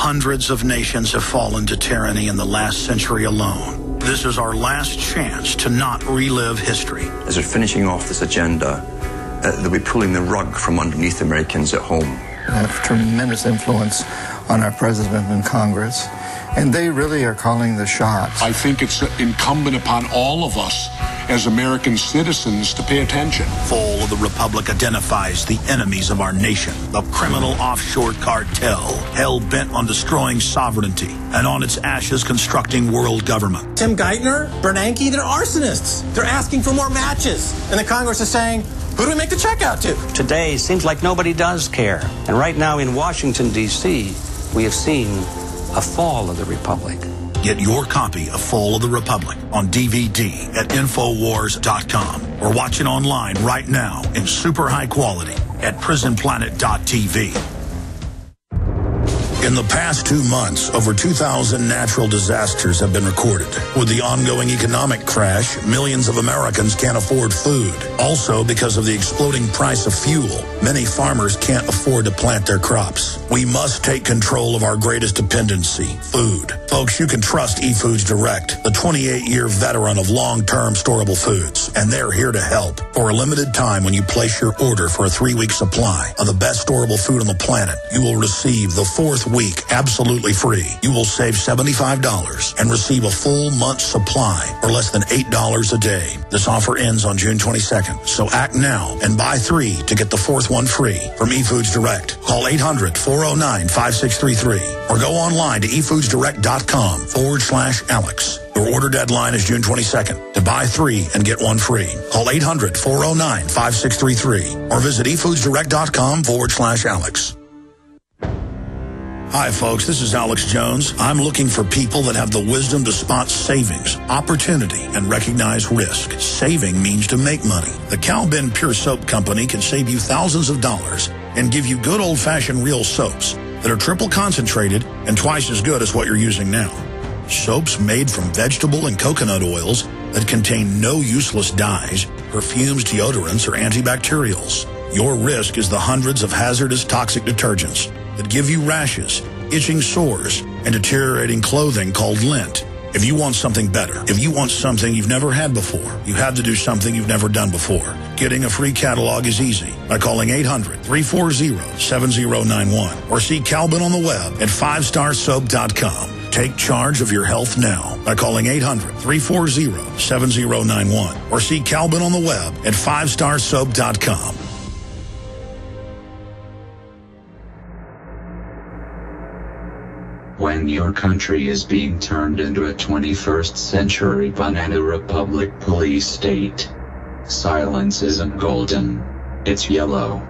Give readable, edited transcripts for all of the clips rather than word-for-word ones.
Hundreds of nations have fallen to tyranny in the last century alone. This is our last chance to not relive history. As we're finishing off this agenda, they'll be pulling the rug from underneath Americans at home. They have tremendous influence on our president and Congress, and they really are calling the shots. I think it's incumbent upon all of us as American citizens to pay attention. Fall of the Republic identifies the enemies of our nation, the criminal offshore cartel, hell-bent on destroying sovereignty, and on its ashes constructing world government. Tim Geithner, Bernanke, they're arsonists. They're asking for more matches. And the Congress is saying, who do we make the check out to? Today, it seems like nobody does care. And right now in Washington, D.C., we have seen a fall of the Republic. Get your copy of Fall of the Republic on DVD at Infowars.com or watch it online right now in super high quality at prisonplanet.tv. In the past 2 months, over 2,000 natural disasters have been recorded. With the ongoing economic crash, millions of Americans can't afford food. Also, because of the exploding price of fuel, many farmers can't afford to plant their crops. We must take control of our greatest dependency, food. Folks, you can trust eFoods Direct, the 28-year veteran of long-term storable foods, and they're here to help. For a limited time, when you place your order for a 3-week supply of the best storable food on the planet, you will receive the 4th week absolutely free. You will save $75 and receive a full month's supply for less than $8 a day. This offer ends on June 22nd, so act now and buy 3 to get the 4th one free from eFoods Direct. Call 800-409-5633 or go online to efoodsdirect.com/Alex. Your order deadline is June 22nd. To buy 3 and get 1 free, call 800-409-5633 or visit efoodsdirect.com/Alex. Hi, folks. This is Alex Jones. I'm looking for people that have the wisdom to spot savings, opportunity, and recognize risk. Saving means to make money. The Cal Ben Pure Soap Company can save you thousands of dollars and give you good old-fashioned real soaps that are triple concentrated and twice as good as what you're using now. Soaps made from vegetable and coconut oils that contain no useless dyes, perfumes, deodorants, or antibacterials. Your risk is the hundreds of hazardous toxic detergents that give you rashes, itching sores, and deteriorating clothing called lint. If you want something better, if you want something you've never had before, you have to do something you've never done before. Getting a free catalog is easy by calling 800-340-7091 or see Calvin on the web at 5starsoap.com. Take charge of your health now by calling 800-340-7091 or see Calvin on the web at 5starsoap.com. When your country is being turned into a 21st century banana republic police state, silence isn't golden, it's yellow.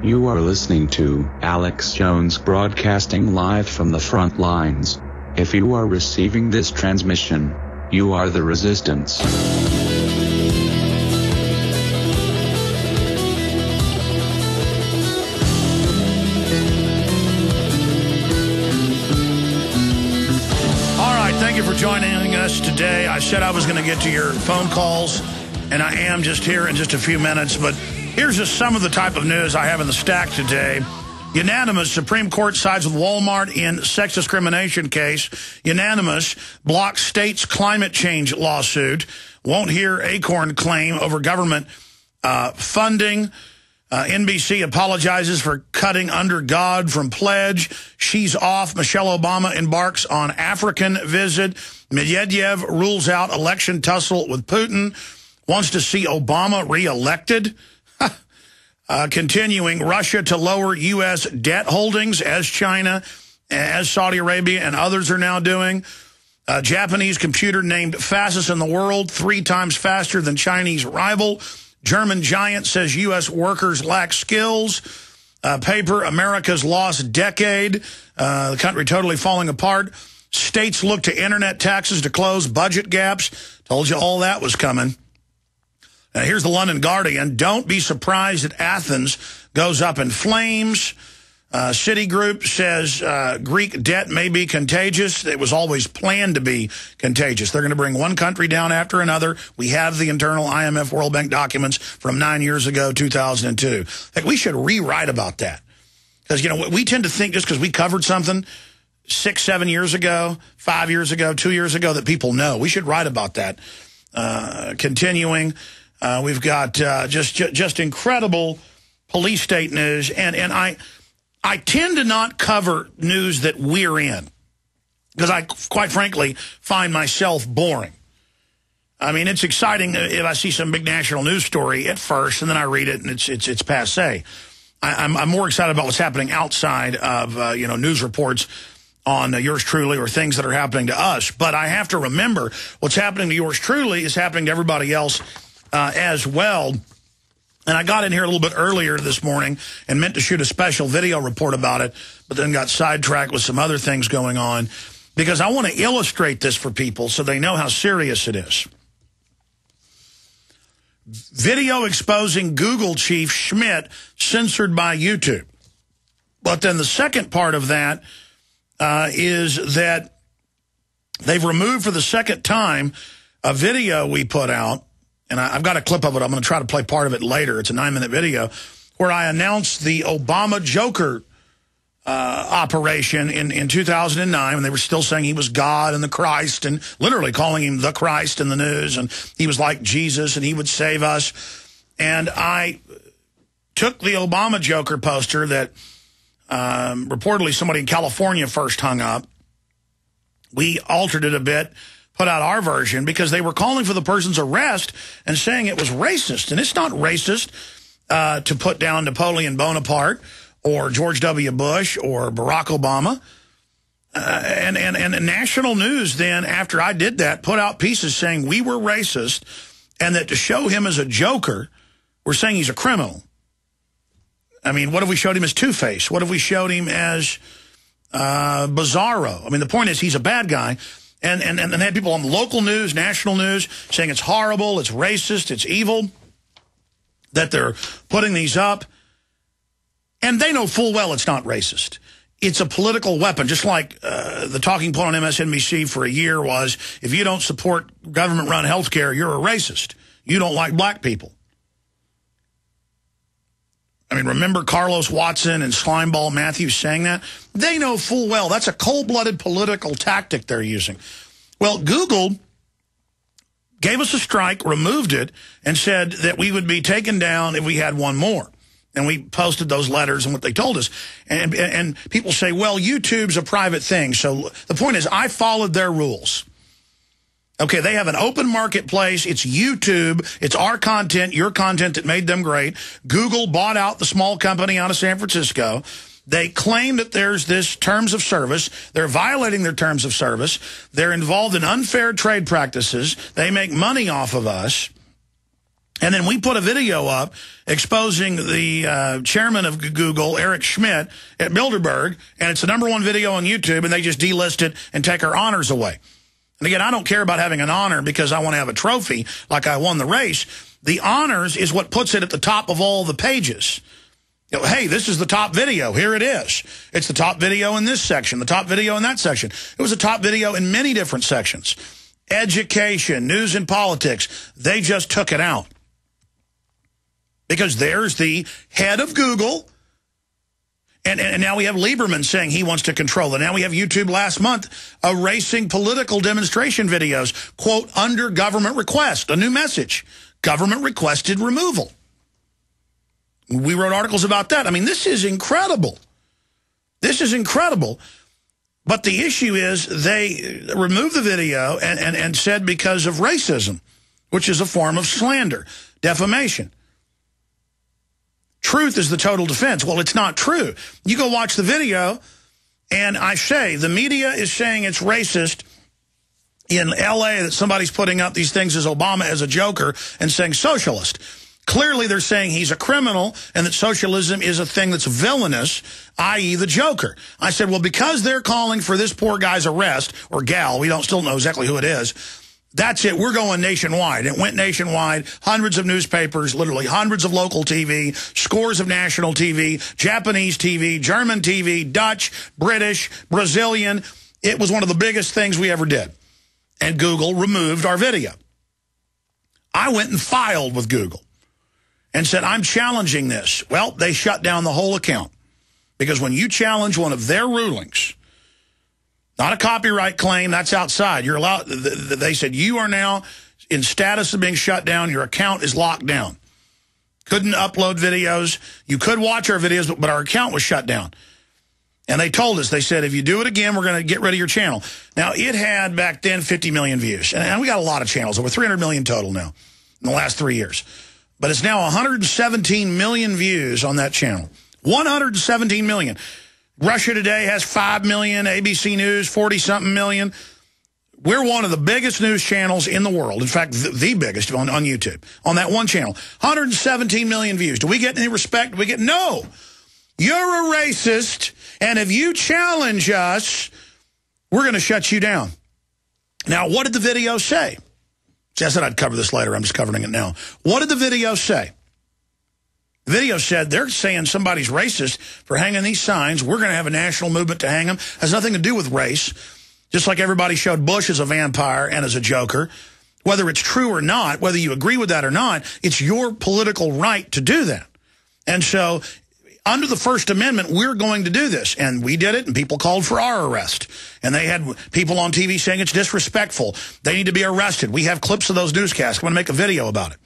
You are listening to Alex Jones broadcasting live from the front lines. If you are receiving this transmission, you are the resistance. Thank you for joining us today. I said I was going to get to your phone calls, and I am just here in just a few minutes. But here's just some of the type of news I have in the stack today. Unanimous Supreme Court sides with Walmart in sex discrimination case. Unanimous blocks state's climate change lawsuit. Won't hear Acorn claim over government funding. NBC apologizes for cutting under God from pledge. She's off. Michelle Obama embarks on African visit. Medvedev rules out election tussle with Putin. Wants to see Obama reelected. Continuing, Russia to lower U.S. debt holdings as China, as Saudi Arabia, and others are now doing. Japanese computer named fastest in the world, 3 times faster than Chinese rival. German giant says U.S. workers lack skills. Paper, America's lost decade. The country totally falling apart. States look to internet taxes to close budget gaps. Told you all that was coming. Here's the London Guardian. Don't be surprised that Athens goes up in flames. Citigroup says Greek debt may be contagious. It was always planned to be contagious. They're going to bring one country down after another. We have the internal IMF World Bank documents from 9 years ago, 2002. Like, we should rewrite about that. Because, you know, we tend to think just because we covered something 6, 7 years ago, 5 years ago, 2 years ago that people know. We should write about that. Continuing, we've got just incredible police state news, and I tend to not cover news that we're in because I, quite frankly, find myself boring. I mean, it's exciting if I see some big national news story at first, and then I read it, and it's passé. I'm more excited about what's happening outside of news reports on yours truly or things that are happening to us. But I have to remember what's happening to yours truly is happening to everybody else as well. And I got in here a little bit earlier this morning and meant to shoot a special video report about it, but then got sidetracked with some other things going on because I want to illustrate this for people so they know how serious it is. Video exposing Google chief Schmidt censored by YouTube. But then the second part of that is that they've removed for the second time a video we put out, and I've got a clip of it. I'm going to try to play part of it later. It's a 9-minute video where I announced the Obama Joker operation in 2009, when they were still saying he was God and the Christ, and literally calling him the Christ in the news, and he was like Jesus and he would save us. And I took the Obama Joker poster that reportedly somebody in California first hung up. We altered it a bit, put out our version, because they were calling for the person's arrest and saying it was racist. And it's not racist to put down Napoleon Bonaparte or George W. Bush or Barack Obama. And national news then, after I did that, put out pieces saying we were racist and that to show him as a joker, we're saying he's a criminal. I mean, what if we showed him as Two-Face? What if we showed him as Bizarro? I mean, the point is he's a bad guy. And they had people on local news, national news, saying it's horrible, it's racist, it's evil, that they're putting these up. And they know full well it's not racist. It's a political weapon, just like the talking point on MSNBC for a year was, if you don't support government-run health care, you're a racist. You don't like black people. I mean, remember Carlos Watson and Slimeball Matthews saying that? They know full well that's a cold-blooded political tactic they're using. Well, Google gave us a strike, removed it, and said that we would be taken down if we had one more. And we posted those letters and what they told us. And people say, well, YouTube's a private thing. So the point is, I followed their rules. Okay, they have an open marketplace. It's YouTube. It's our content, your content that made them great. Google bought out the small company out of San Francisco. They claim that there's this terms of service. They're violating their terms of service. They're involved in unfair trade practices. They make money off of us. And then we put a video up exposing the chairman of Google, Eric Schmidt, at Bilderberg, and it's the #1 video on YouTube, and they just delist it and take our honors away. And again, I don't care about having an honor because I want to have a trophy like I won the race. The honors is what puts it at the top of all the pages. You know, hey, this is the top video. Here it is. It's the top video in this section, the top video in that section. It was a top video in many different sections. Education, news and politics, they just took it out. Because there's the head of Google, and now we have Lieberman saying he wants to control it. Now we have YouTube last month erasing political demonstration videos, quote, under government request, a new message, government requested removal. We wrote articles about that. I mean, this is incredible. This is incredible. But the issue is they removed the video and said because of racism, which is a form of slander, defamation. Truth is the total defense. Well, it's not true. You go watch the video, and I say the media is saying it's racist in L.A. that somebody's putting up these things as Obama as a joker and saying socialist. Clearly, they're saying he's a criminal and that socialism is a thing that's villainous, i.e. the joker. I said, well, because they're calling for this poor guy's arrest, or gal, we don't still know exactly who it is, that's it. We're going nationwide. It went nationwide. Hundreds of newspapers, literally hundreds of local TV, scores of national TV, Japanese TV, German TV, Dutch, British, Brazilian. It was one of the biggest things we ever did. And Google removed our video. I went and filed with Google and said, I'm challenging this. Well, they shut down the whole account. Because when you challenge one of their rulings, Not a copyright claim. That's outside. You're allowed. They said you are now in status of being shut down. Your account is locked down. Couldn't upload videos. You could watch our videos, but our account was shut down. And they told us, they said, if you do it again, we're going to get rid of your channel. Now, it had back then 50 million views. And we got a lot of channels, over 300 million total now in the last 3 years. But it's now 117 million views on that channel. 117 million. Russia Today has 5 million, ABC News, 40-something million. We're one of the biggest news channels in the world. In fact, the biggest on YouTube, on that one channel. 117 million views. Do we get any respect? Do we get no? You're a racist, and if you challenge us, we're going to shut you down. Now, what did the video say? See, I said I'd cover this later. I'm just covering it now. What did the video say? The video said they're saying somebody's racist for hanging these signs. We're going to have a national movement to hang them. Has nothing to do with race. Just like everybody showed Bush as a vampire and as a joker. Whether it's true or not, whether you agree with that or not, it's your political right to do that. And so under the First Amendment, we're going to do this. And we did it, and people called for our arrest. And they had people on TV saying it's disrespectful. They need to be arrested. We have clips of those newscasts. I'm going to make a video about it.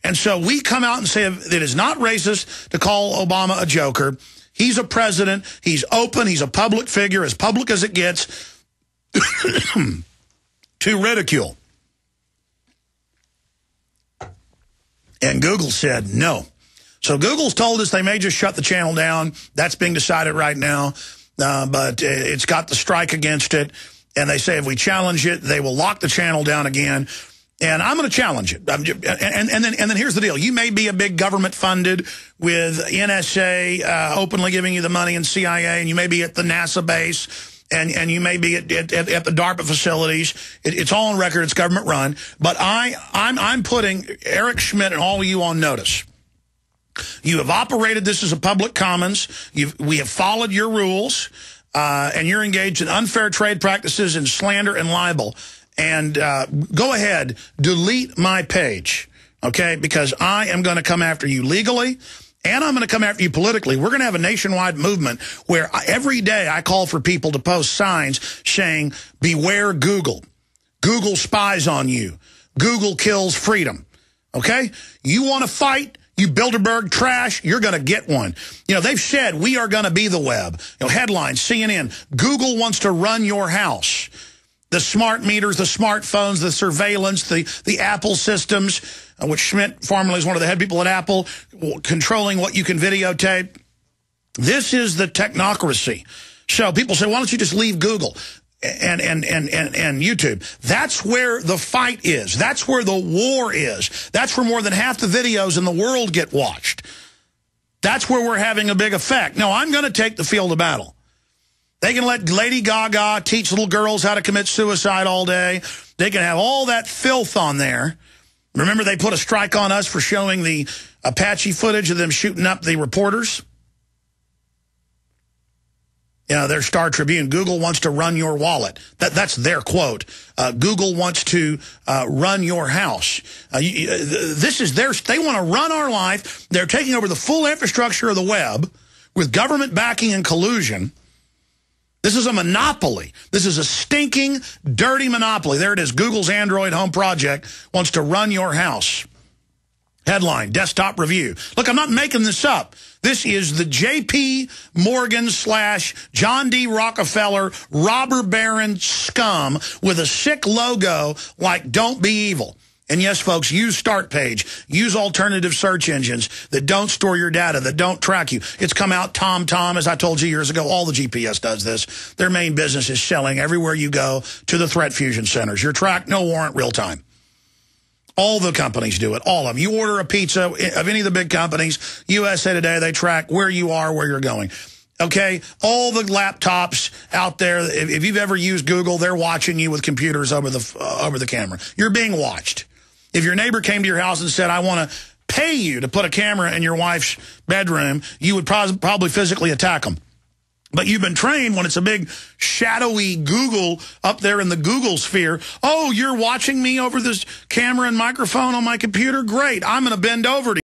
And so we come out and say it is not racist to call Obama a joker. He's a president. He's open. He's a public figure, as public as it gets, to ridicule. And Google said no. So Google's told us they may just shut the channel down. That's being decided right now. But it's got the strike against it. And they say if we challenge it, they will lock the channel down again. And I'm going to challenge it. And then here's the deal. You may be a big government funded with NSA openly giving you the money and CIA, and you may be at the NASA base, and you may be at the DARPA facilities. It's all on record. It's government run. But I'm putting Eric Schmidt and all of you on notice. You have operated this as a public commons. We have followed your rules, and you're engaged in unfair trade practices and slander and libel. And go ahead, delete my page, okay? Because I am going to come after you legally, and I'm going to come after you politically. We're going to have a nationwide movement where every day I call for people to post signs saying, beware Google. Google spies on you. Google kills freedom, okay? You want to fight? You Bilderberg trash, you're going to get one. You know, they've said we are going to be the web. You know, headlines, CNN, Google wants to run your house. The smart meters, the smartphones, the surveillance, the Apple systems, which Schmidt formerly is one of the head people at Apple, controlling what you can videotape. This is the technocracy. So people say, why don't you just leave Google and YouTube? That's where the fight is. That's where the war is. That's where more than half the videos in the world get watched. That's where we're having a big effect. No, I'm going to take the field of battle. They can let Lady Gaga teach little girls how to commit suicide all day. They can have all that filth on there. Remember, they put a strike on us for showing the Apache footage of them shooting up the reporters? You know, their Star Tribune, Google wants to run your wallet. That's their quote. Google wants to run your house. This is they want to run our life. They're taking over the full infrastructure of the web with government backing and collusion. This is a monopoly. This is a stinking, dirty monopoly. There it is. Google's Android home project wants to run your house. Headline, desktop review. Look, I'm not making this up. This is the J.P. Morgan / John D. Rockefeller robber baron scum with a sick logo like Don't Be Evil. And yes, folks, use Start Page. Use alternative search engines that don't store your data, that don't track you. It's come out TomTom, as I told you years ago. All the GPS does this. Their main business is selling everywhere you go to the threat fusion centers. You're tracked, no warrant, real time. All the companies do it, all of them. You order a pizza of any of the big companies, USA Today, they track where you are, where you're going. Okay, all the laptops out there, if you've ever used Google, they're watching you with computers over the camera. You're being watched. If your neighbor came to your house and said, I want to pay you to put a camera in your wife's bedroom, you would probably physically attack them. But you've been trained when it's a big, shadowy Google up there in the Google sphere. Oh, you're watching me over this camera and microphone on my computer? Great. I'm going to bend over to you.